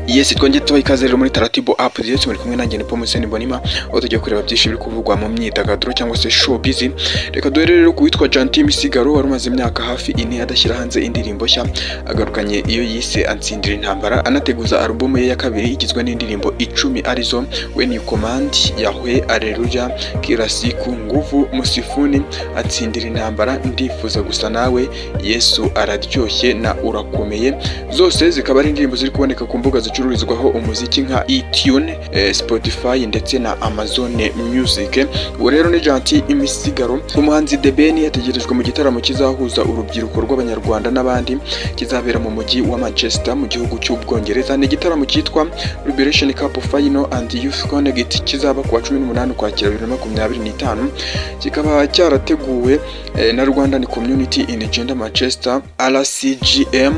Yes, twongeye tubaha ikaze rero muri Taratibu app direct muri kumwe nanjye ni Pomoseni Bonima aho tugiye kureba byinshi biri kuvugwa mu myidagaduro cyangwa se showbiz. Reka duhere rero kuwitwa Gentil Misigaro wari umaze imyaka hafi 4 adashyira hanze indirimbo nshya, agarukanye iyo yise Ansindira Intambara, anateguza album ye ya kabiri igizwe n'indirimbo 10 arizo When You Command, Yahwe, Alleluia, Kila Siku, Nguvu, Musifuni, Atsindira Intambara, Ndifuza Gusa Nawe, Yesu Araryoshye na Urakomeye. Zose zikaba ari indirimbo ziri kuboneka ku mbuga zicururizwaho umuziki nka iTunes, Spotify ndetse na Amazon Music. Ubu rero ni Gentil Misigaro, umuhanzi The Ben, yategerejwe mu gitaramo kizahuza urubyiruko rw'Abanyarwanda n'abandi kizabera mu mujyi wa Manchester mu gihugu cy'Ubwongereza. Ni igitaramo cyitwa Liberation Cup Final and Youth Connect kizaba ku wa 18 Ukwakira 2025, kikaba cyarateguwe na Rwandan Community in Gender Manchester RCGM,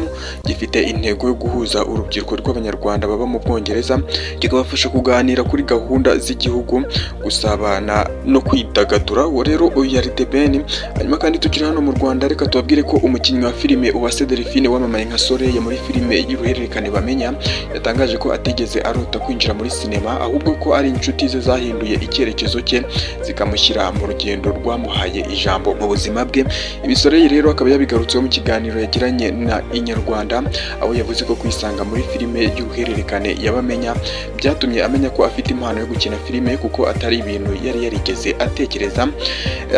gifite intego yo guhuza urubyiruko rw'Abanyarwanda baba mu Bwongereza, kikabafasha kuganira kuri gahunda z'igihugu, gusabana no kwidagadura. Uwo rero uyu yari The Ben. Hanyuma kandi tukiri hano mu Rwanda, reka tubabwire ko umukinnyi wa filime Uwase Delphine wamamaye nka Soleil muri filime y'uruhererekane Bamenya yatangaje ko atigeze arota kwinjira muri sinema, ahubwo ko ari inshuti ze zahinduye icyerekezo cye zikamushyira mu rugendo rwamuhaye ijambo mu buzima bwe. Ibi Soleil rero akaba yabigarutseho mu kiganiro yagiranye na Inyarwanda, aho yavuze ko kwisanga muri filime y'uruhererekane y'Abamenya byatumye amenya ko afite impano yo gukina filime kuko atari ibintu yari yarigeze atekereza.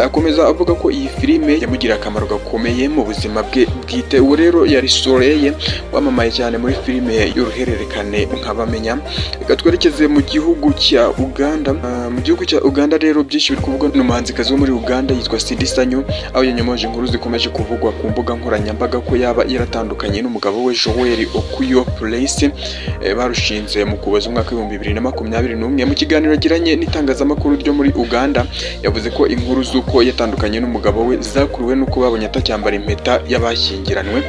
Akomeza avuga ko iyi filime yamugira akamaro gakomeye mu buzima bwe bwite. Uwo rero yari Soleil wamamaye cyane muri filime y'uruhererekane nk'Abamenya. Reka twerekeze mu gihugu cya Uganda. Mu gihugu cya Uganda rero byinshi biri kuvugwa n'umuhanzikazi wo muri Uganda yitwa Cindy Sanyu, aho yanyomoje inkuru zikomeje kuvugwa ku mbuga nkoranyambaga ko yaba yaratandukanye n'umugabo we Joel Okuyo Place, barushinze mu kuboza umwaka wa 2021. Mu kiganiro yagiranye n'itangazamakuru ryo muri Uganda, yavuze ko inkuru z'uko yatandukanye n'umugabo we zakuruwe n'uko babonye atacyambara impeta y'abashyingiranwe.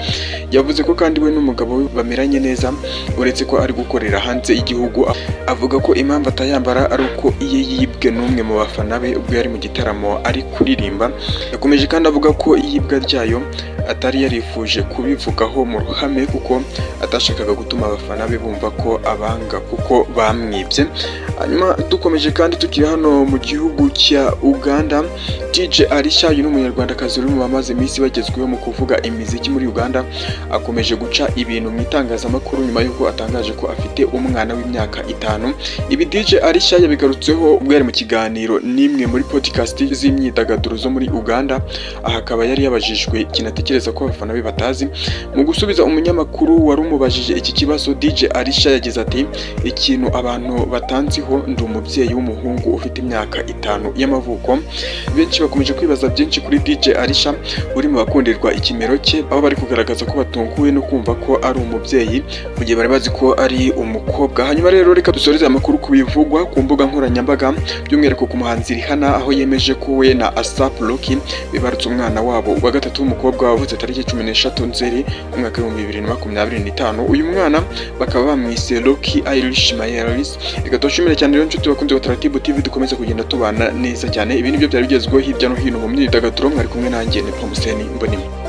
Yavuze ko kandi we n'umugabo we bameranye neza, uretse ko ari gukorera hanze y'igihugu. Avuga ko impamvu atayambara ari uko iye yibwe n'umwe mu bafana be ubwo yari mu gitaramo ari kuririmba. Yakomeje kandi avuga ko iyibwa ryayo atari yarifuje kubivugaho mu ruhame kuko atashakaga gutuma abafana be bumva ko abanga kuko bamwibye. Hanyuma dukomeje kandi tukiri hano mu gihugu cya Uganda, DJ Alisha uyu n'umunyarwandakazi uri mu bamaze iminsi bagezweho mu kuvuga imiziki muri Uganda, akomeje guca ibintu mu itangazamakuru nyuma y'uko atangaje ko afite umwana w'imyaka 5. Ibi DJ Alisha yabigarutseho ubwo yari mu kiganiro n'imwe muri podcast z'imyidagaduro zo muri Uganda. Aha akaba yari yabajijwe kinatekereza ko abafana be batazi. Mu gusubiza umunyamakuru wari umubajije iki kibazo, DJ Alisha yagize ati, ikintu abantu batanziho ndi umubyeyi w'umuhungu ufite imyaka 5 y'amavuko. Benshi bakomeje kwibaza byinshi kuri DJ Alisha uri mu bakundirwa ikimero cye, aho bari kugaragaza ko batunguwe no kumva ko ari umubyeyi mu gihe bari bazi ko ari umukobwa. Hanyuma rero reka dusoreze amakuru kubivugwa ku mbuga nkoranyambaga, by'umwihariko ku muhanzi Rihanna, aho yemeje ko we na A$AP Rocky bibarutse umwana wabo wa gatatu w'umukobwa wavutse tariki 16 Nzeri umwaka wa 2025. Uyu mwana bakaba bamwise Rocky Irish Mayeris. Reka tushimire cyane rero inshuti bakunze wa Taratibu TV, dukomeza kugenda tubana neza cyane. Ibi nibyo byari bigezweho hirya no hino mu myidagaduro. Mwari kumwe nanjye ni Pomoseni Bonima.